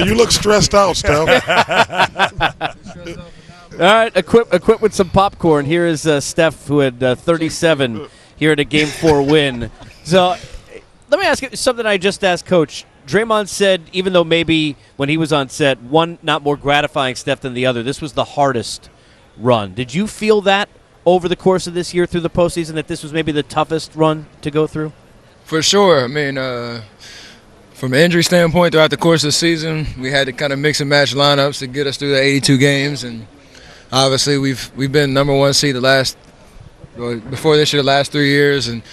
You look stressed out, Steph. All right, equipped with some popcorn. Here is Steph, who had 37 here in a Game 4 win. So let me ask you something I just asked Coach. Draymond said, even though maybe when he was on set, one not more gratifying Steph than the other, this was the hardest run. Did you feel that over the course of this year through the postseason, that this was maybe the toughest run to go through? For sure. I mean, from an injury standpoint, throughout the course of the season, we had to kind of mix and match lineups to get us through the 82 games, and obviously we've been number one seed before this year, the last 3 years, and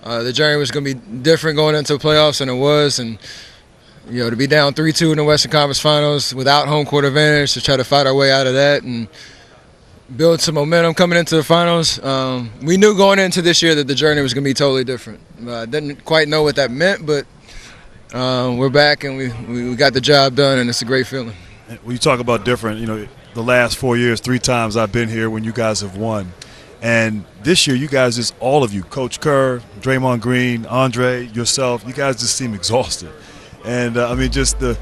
the journey was going to be different going into the playoffs than it was, and to be down 3-2 in the Western Conference Finals without home court advantage, to try to fight our way out of that and build some momentum coming into the finals. We knew going into this year that the journey was going to be totally different. I didn't quite know what that meant, but we're back and we got the job done, and it's a great feeling. When you talk about different, the last 4 years, 3 times I've been here when you guys have won. And this year, you guys, just all of you, Coach Kerr, Draymond Green, Andre, yourself, you guys just seem exhausted. And, just the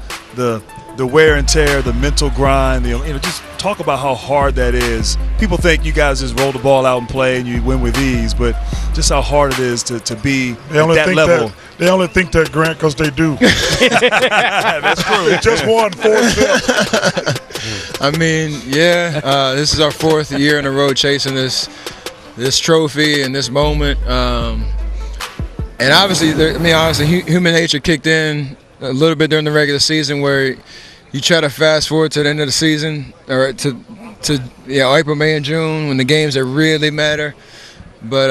wear and tear, the mental grind, just talk about how hard that is. People think you guys just roll the ball out and play and you win with ease, but just how hard it is to be at that level. They only think that, Grant, because they do. That's true. They just won 4-0. This is our 4th year in a row chasing this trophy and this moment. And obviously, human nature kicked in a little bit during the regular season, where you try to fast forward to the end of the season, or to April, May, and June, when the games that really matter. But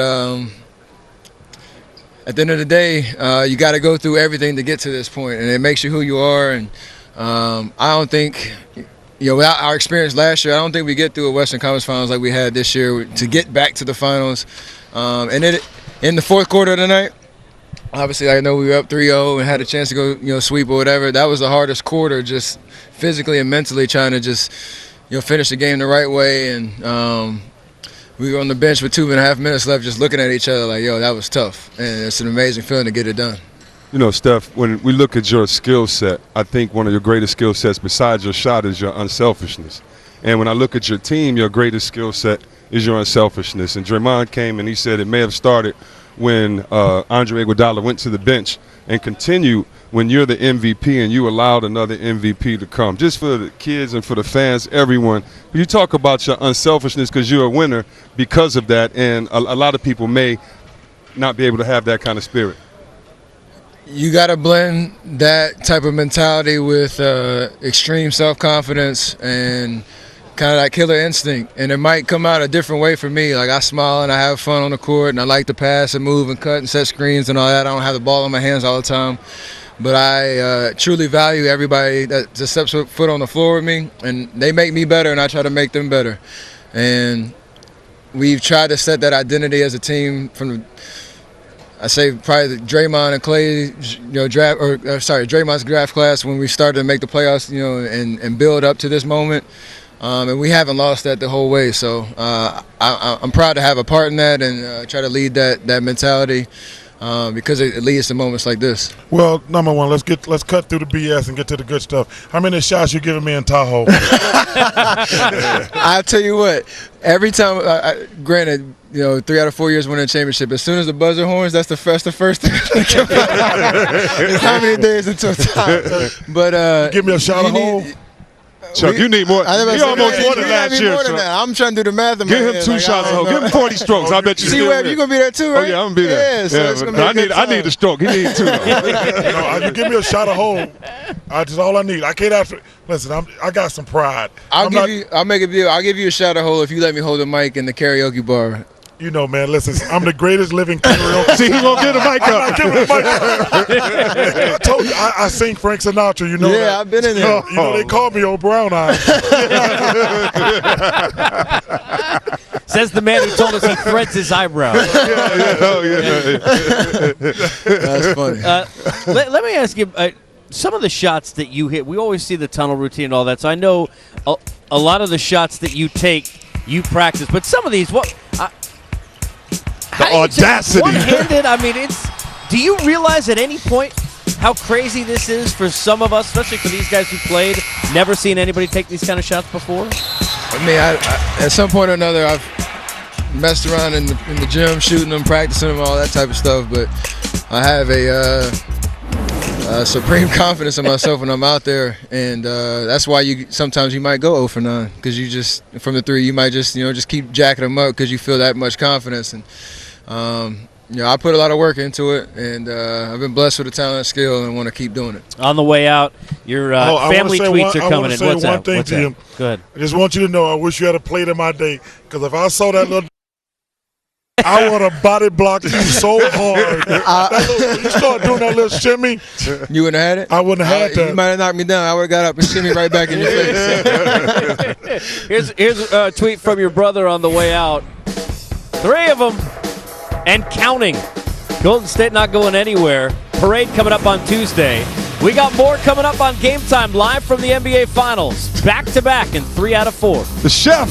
at the end of the day, you got to go through everything to get to this point, and it makes you who you are. And I don't think, without our experience last year, I don't think we get through a Western Conference Finals like we had this year to get back to the finals. And then in the fourth quarter of the night, obviously, I know we were up 3-0 and had a chance to go, sweep or whatever. That was the hardest quarter, just physically and mentally trying to just, finish the game the right way. And we were on the bench with 2.5 minutes left, just looking at each other like, that was tough. And it's an amazing feeling to get it done. Steph, when we look at your skill set, I think one of your greatest skill sets besides your shot is your unselfishness. And when I look at your team, your greatest skill set is your unselfishness. And Draymond came and he said it may have started when Andre Iguodala went to the bench and continued when you're the MVP and you allowed another MVP to come. Just for the kids and for the fans, everyone, you talk about your unselfishness because you're a winner because of that, and a lot of people may not be able to have that kind of spirit. You got to blend that type of mentality with extreme self-confidence and kind of that killer instinct, and it might come out a different way for me. Like, I smile and I have fun on the court, and I like to pass and move and cut and set screens and all that. I don't have the ball in my hands all the time, but I truly value everybody that just steps foot on the floor with me, and they make me better, and I try to make them better. And we've tried to set that identity as a team from I say probably the Draymond and Clay, Draymond's draft class when we started to make the playoffs, and build up to this moment. And we haven't lost that the whole way. So I'm proud to have a part in that and try to lead that mentality because it leads to moments like this. Well, number one, let's cut through the BS and get to the good stuff. How many shots you giving me in Tahoe? I tell you what, every time, granted, 3 out of 4 years winning a championship, as soon as the buzzer horns, that's the first thing that comes out. How many days until time? But give me a shot of hole. Chuck, you need more. You almost won it last year. I'm trying to do the math. Give him 2 shots. Give him 40 strokes. I bet you still win. You gonna be there too, right? Oh yeah, I'm gonna be there. Yeah, so it's gonna be I need a stroke. He needs 2. You give me a shot of hole. That's all I need. I can't ask for. Listen, I got some pride. I'll make a deal. I'll give you a shot of hole if you let me hold the mic in the karaoke bar. Man, listen, I'm the greatest living karaoke. See, he won't get a mic up. I told you, I sing Frank Sinatra, Yeah, that. I've been in there. They call me Old Brown Eyes. Says the man who told us he threads his eyebrows. That's funny. Let me ask you, some of the shots that you hit, we always see the tunnel routine and all that, so I know a lot of the shots that you take, you practice, but some of these, the audacity. One-handed, do you realize at any point how crazy this is for some of us, especially for these guys who played, never seen anybody take these kind of shots before? I mean, I at some point or another, I've messed around in the gym, shooting them, practicing them, all that type of stuff. But I have a supreme confidence in myself when I'm out there, and that's why sometimes you might go 0 for 9 because you just from the 3 you might just keep jacking them up because you feel that much confidence. And I put a lot of work into it, and I've been blessed with the talent and skill, and want to keep doing it. On the way out, your family tweets are coming in. What's up? Thing to you. Go ahead. I just want you to know I wish you had a plate in my day, because if I saw that little I want to body block you so hard. You start doing that little shimmy. You wouldn't have had it? I wouldn't have had that. You might have knocked me down. I would have got up and shimmy right back in your face. Here's a tweet from your brother on the way out. 3 of them and counting. Golden State not going anywhere. Parade coming up on Tuesday. We got more coming up on Game Time live from the NBA Finals. Back to back in 3 out of 4. The chef.